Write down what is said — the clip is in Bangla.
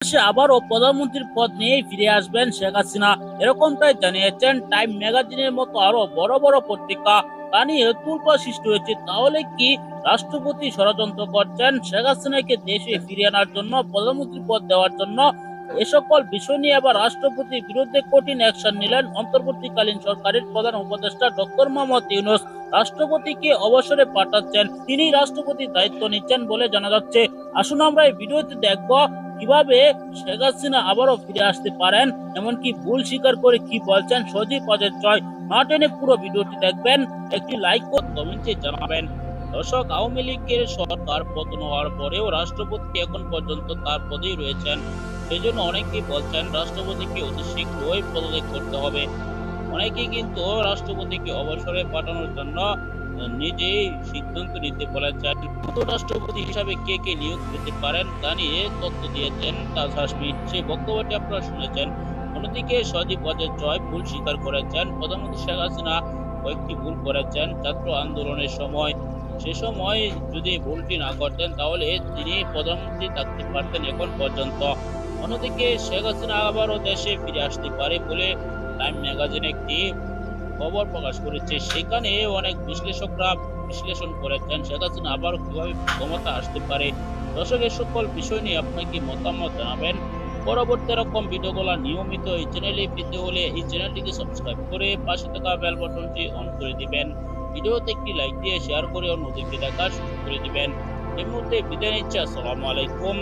সে আবারও প্রধানমন্ত্রীর পদ নিয়েই ফিরে আসবেন শেখ হাসিনা, এরকমটাই জানিয়েছেন টাইম ম্যাগাজিনের মতো আরো বড় বড় পত্রিকা। তা নিয়ে তোলপাড় সৃষ্টি হয়েছে। তাহলে কি রাষ্ট্রপতি ষড়যন্ত্র করছেন শেখ হাসিনাকে দেশে ফিরিয়ে আনার জন্য, প্রধানমন্ত্রী পদ দেওয়ার জন্য? এ সকল বিষয় নিয়ে আবার রাষ্ট্রপতির বিরুদ্ধে কঠিন অ্যাকশন নিলেন অন্তর্বর্তীকালীন সরকারের প্রধান উপদেষ্টা ডক্টর মোহাম্মদ ইউনূস। রাষ্ট্রপতিকে অবসরে পাঠাচ্ছেন, তিনি রাষ্ট্রপতির দায়িত্ব নিচ্ছেন বলে জানা যাচ্ছে। আসুন আমরা এই ভিডিওতে দেখব কিভাবে শেখ হাসিনা আবারও ফিরে আসতে পারেন, এমনকি ভুল স্বীকার করে কি বলছেন সজীব ওয়াজেদ জয়। না টেনে পুরো ভিডিওটি দেখবেন, একটি লাইক ও কমেন্টে জানাবেন। দর্শক, আওয়ামী লীগের সরকার পতন হওয়ার পরেও রাষ্ট্রপতি এখন পর্যন্ত তার পদেই রয়েছেন। সেজন্য অনেকেই বলছেন রাষ্ট্রপতিকে অতি শীঘ্রই পদত্যাগ করতে হবে। অনেকেই কিন্তু রাষ্ট্রপতিকে অবসরে পাঠানোর জন্য নিজেই সিদ্ধান্ত নিতে বলেছেন। রাষ্ট্রপতি হিসাবে কে কে নিয়োগ পেতে পারেন তা নিয়ে তথ্য দিয়েছেন তাজ হাসমি। সেই বক্তব্যটি আপনারা শুনেছেন। অন্যদিকে সজীব ওয়াজেদ জয় ভুল স্বীকার করেছেন, প্রধানমন্ত্রী শেখ হাসিনা কয়েকটি ভুল করেছেন ছাত্র আন্দোলনের সময়। সে সময় যদি ভুলটি না করতেন তাহলে তিনি প্রধানমন্ত্রী থাকতে পারতেন এখন পর্যন্ত। অন্যদিকে শেখ হাসিনা আবারও দেশে ফিরে আসতে পারে বলে টাইম ম্যাগাজিন একটি খবর প্রকাশ করেছে। সেখানে অনেক বিশ্লেষকরা বিশ্লেষণ করেছেন শেখ হাসিনা আবার কিভাবে ক্ষমতা আসতে পারে। দর্শক, এই সকল বিষয় নিয়ে আপনাকে মতামত জানাবেন। পরবর্তী এরকম ভিডিওগুলো নিয়মিত এই চ্যানেলে পেতে হলে এই চ্যানেলটিকে সাবস্ক্রাইব করে পাশে থাকা বেল বাটনটি অন করে দিবেন। ভিডিওতে একটি লাইক দিয়ে শেয়ার করে অন্যদেরকে দেখা শুরু করে দিবেন। এই মুহূর্তে বিদায় নিচ্ছি। আসসালামু আলাইকুম।